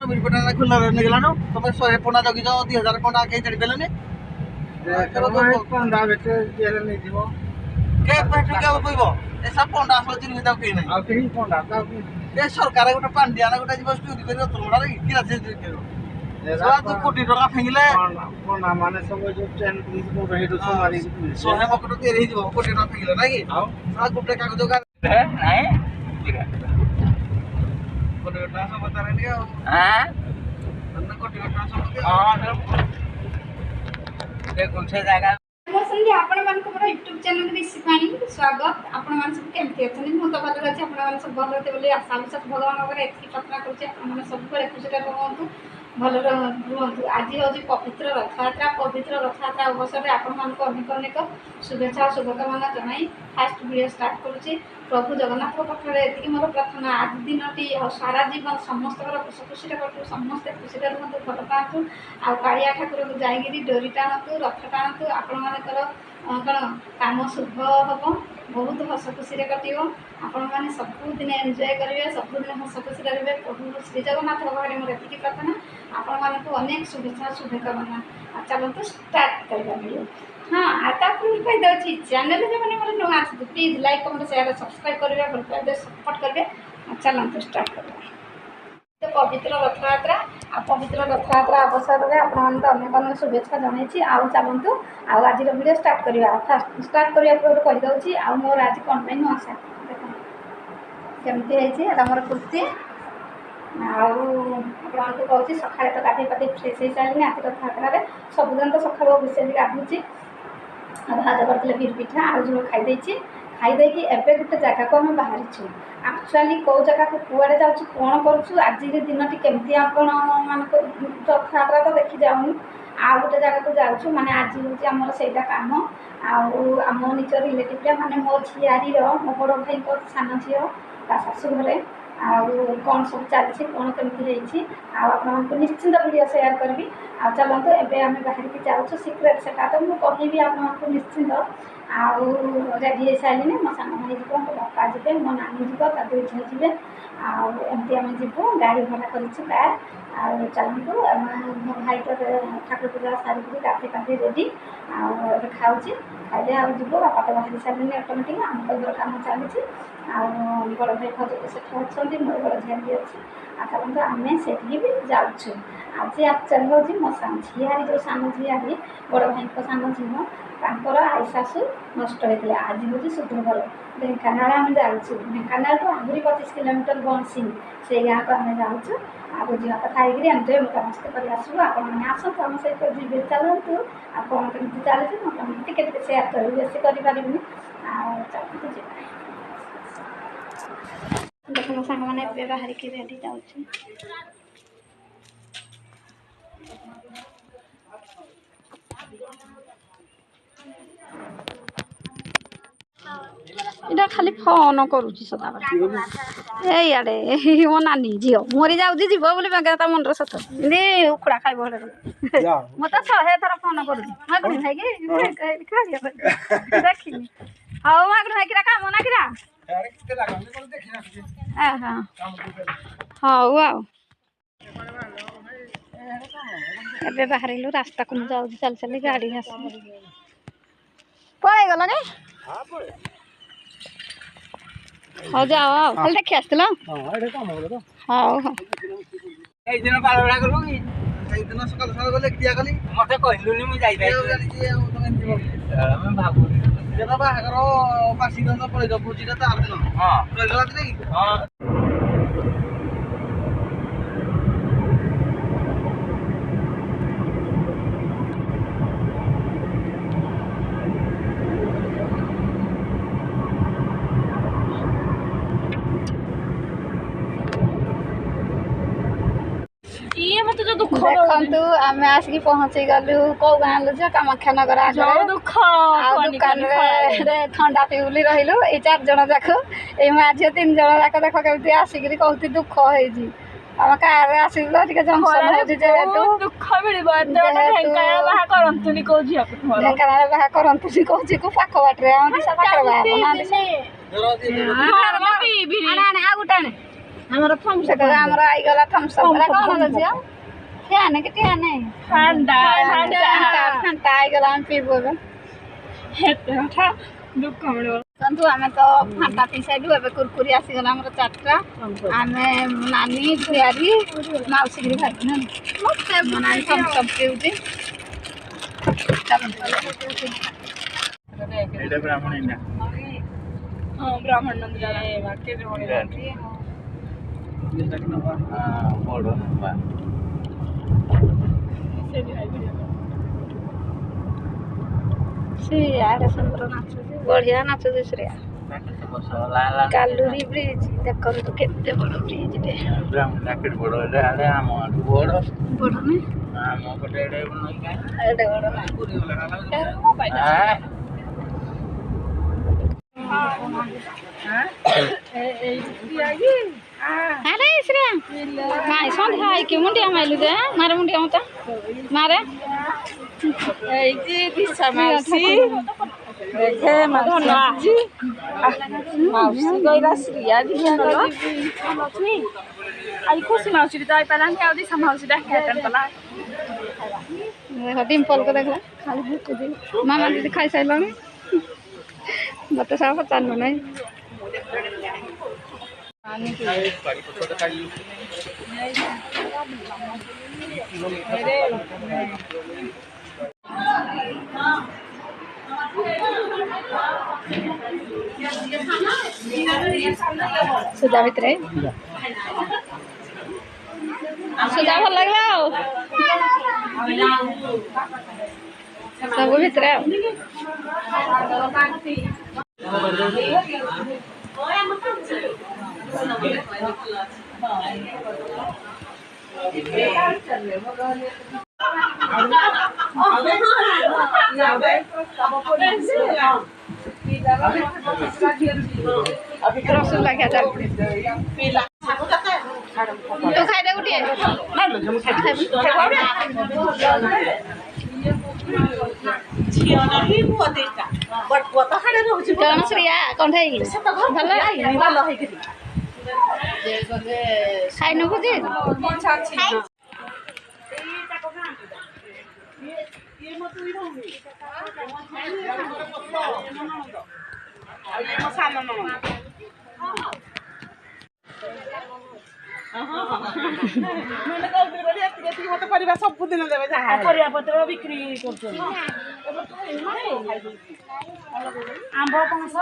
बिलपटा खुला रहने गेला नो तमे 100 पंडा जगी जाओ 2000 पंडा के चढ़ी बेलने पंडा बेटे जेल नहीं दिबो के पेट के पइबो ए सब पंडा असल चिन्ह दाव के नहीं आ केही पंडा दाव ए सरकार गोटे पांडिया ना गोटे जीव स्टोरी करियो तोड़ा रे किला से करियो एरा तो कोटी टका फेंगिले पंडा माने सब जो चैन पुलिस को रही तो मारी 100 मकट दे रही जीव कोटी टका फेंगिले ना कि हां सा गुप्ते कागज का है नहीं कोटी टका सब बता रहे हैं हां अन्ना कोटी टका सब हां एक उठे जाएगा संध्या आपण मान को YouTube चैनल ऋषि पाणी स्वागत आपण मान सब केमती अछन मु तो भलो रहछि आपण मान सब भलो रहते बोली आशा विश्वास भगवान over एतकी प्रार्थना करछि आपण मान सब बळे खुशी रहंतु भलो रहंतु आज होजी पवित्र रथयात्रा अवसर रे आपण मान को अनेक अनेक शुभेच्छा शुभकामना जनाई फास्ट वीडियो स्टार्ट करूछि प्रभु जगन्नाथ पखरे एतकी मोर प्रार्थना आज दिनटी और सारा जीवन समस्त खुशी रखु समस्त खुशी रहंतु भलो पातु आ कालिया ठाकुर को जाईगिरी डोरी टाणतु रथ टाणतु आपण मानकर कौन काम शुभ हम बहुत हस खुशी कटो आपण मैंने सबुदिन एंजॉय करेंगे सबुदिन हस खुशी रे प्रभु श्री जगन्नाथ भगवान मोर एति प्रार्थना आपण मानक अनेक शुभेच्छा शुभकामना चलते स्टार्ट करवा वीडियो हाँ आता कही दे चैनल जो मैंने मोर नुआ आस please like comment share subscribe करेंगे भल पाइबे सपोर्ट करेंगे चलते स्टार्ट करवा तो पवित्र रथयात्रा अवसर में आपको अनेक अनेक शुभेच्छा जनई आउ चलतु आज वीडियो स्टार्ट करवा फास्ट स्टार्ट करने पूर्व कहीदे आ मोर आज कौन पे नुआ सा केमती है मोर कुर्ती आपको कहूँ सकाଳେ तो गाधे पाधे फ्रेश हो सारे आज रथयात्रा सबुदिन तो सका विशेष गाधुची भाज करते बीर पिठा आलू झोल खाईदे एवं गोटे जगह को आम बाहरी एक्चुअली कौ जगह को कुआड़े जाऊँ कौन करूँ आज दिन केमती आपण मान रथयात्रा तो देखी जाऊँ आ गोटे जगह को जाऊँ माने आज हूँ आमर सेटा काम आम निज रिलेटिव माने मो झियारी मो बड़ भाई सान झील शाशु घरे कौन सब चलती कौन केमती आपको निश्चिंत वीडियो शेयर करी आ चलते एवं आम बाहर की जाऊँ सिक्रेट से तो मुझे कहबी आपको निश्चिंत आउ रेडी हो सारे मो सान भाई जीव मो बापा जी मो नानी जीव ता दुई झी जी आमती आम जीवु गाड़ी भड़ा कर चलतु मो भाई तो ठाकुर पूजा सारिक गाधे पाधे रेडी खाऊँ खाइले आ जीव बापा तो बाहरी सारे अटोमेटिक आम तो घर कम चली बड़ भाई भजक से अच्छा मोर बड़ झील भी अच्छी चलते आम से भी जाऊँ आज एक्चुअली हूँ मो झियारी जो सान झियारी बड़ भाई सान झील तांकर आई शाशु नष्ट होते आज हूँ सुधरगढ़ ढेंकानाल आम जाऊँ ढेंकानाल तो आहरी 25 किलोमीटर बंसी से गाँव को आम जाऊँ आ झील तो खाई एंजय मजामस्ती कर आसू आपने आसतु आम सहित जी चलतु आ कौन केमती चलती मतलब टे सेयार करी बेसी करें चलते जी देख मो सांग मैंने बाहर की रेडी जाऊँ इटा खाली फोन करुच्ची सदाबले एयाडे मो नानी झील मरी जाऊँगी जीव बोली बेगा मन सत उखुड़ा खाइब मत 100 थर फोन करुच्ची मागुणी भाई देखी हाँ मागुणी भाई किरा काम ना किरा हाँ आओ ए बाहर रास्ता को जाऊँ चल चल गाड़ी आस पलि गल हाँ जाओ आओ खाली देखी आसल हाँ देखु आम आसिक पहुँची गलु कौ गाँ कामाख्यानगर दुकान ठंडा पिउली रही ये 4 जन जाक ये माँ झी 3 जन जाक देख केमती आसिक कहती दुख होती आम कार आसलो जंक्शन हो दुख ढेंकानाल बाहा करतुनी कौच को पाख बाटे पाखे बाहर ଆମର ଥମ୍ସଅପ୍ ଆମର ଆଇଗଲା ଥମ୍ସଅପ୍ ଏରା କଣ ହେଲା ଝିଅ ଫ୍ୟାନ୍ କି ଫ୍ୟାନ୍ ଫାଣ୍ଟା ଆଇଗଲା ଆମେ ପିଇବୁ ଏବେ ଏତେ କଥା ଦୁଃଖ ମିଳିବ କିନ୍ତୁ ଆମେ ତ ଫାଣ୍ଟା ପିଇ ସାରିଲୁ ଏବେ କୁରକୁରି ଆସିଗଲା ଆମର 4ଟା ଆମେ ନାନୀ ଝିଆରୀ ମାଉସୀକି ଭାବିନୁ ମୋ ନାନୀ ଥମ୍ସଅପ୍ ପିଉଛି ହଁ ବ୍ରାହ୍ମଣ ଶ୍ରେୟା ସୁନ୍ଦର ନାଚୁଛି ବଢିଆ ନାଚୁଛି ଶ୍ରେୟା କାଲୁରୀ ବ୍ରିଜ ଦେଖନ୍ତୁ କେତେ ବଡ ବ୍ରିଜଟେ ବଡ ଆରେ ଶ୍ରେୟା ନାଇଁ ସନ୍ଧ୍ୟା ହେଇକି ମୁଣ୍ଡିଆ ମାଇଲୁ ଯେ ମାରେ ମୁଣ୍ଡିଆ ମତେ ମାରେ ମାଉସୀ କହିଲା ଶ୍ରିୟା ଆଜି ଖୁସି ମାଉସୀ ଯାଇପାରିଲାନି ଆଉ ଦିଶା ମାଉସୀ କଲା ଡିମ୍ପଲକୁ ଦେଖିଲା ଖାଲି ଭୁକୁଛି ମାମା ଦିଦି ଖାଇସାରିଲାଣି ମତେ ସାରା ପଚାରିଲୁ ନାହିଁ ସୁଧା ଭିତରେ ସୁଧା ଭଲ ଲାଗିଲା ଆଉ ସବୁ ଭିତରେ ଆଉ ରସଗୋଲା ଖିଆ ଚାଲିଛି ତୁ ଖାଇଦେ ଗୋଟିଏ କଣ ଶ୍ରିୟା କଣ୍ଢେଇ ଭଲ ଖାଇନୁ ବୁଝି ମତେ ପରିବା ସବୁଦିନ ଦେବେ ଯାହା ପରିବା ପତ୍ର ବିକ୍ରି କରୁଛନ୍ତି ଆମ୍ବ ପଣସ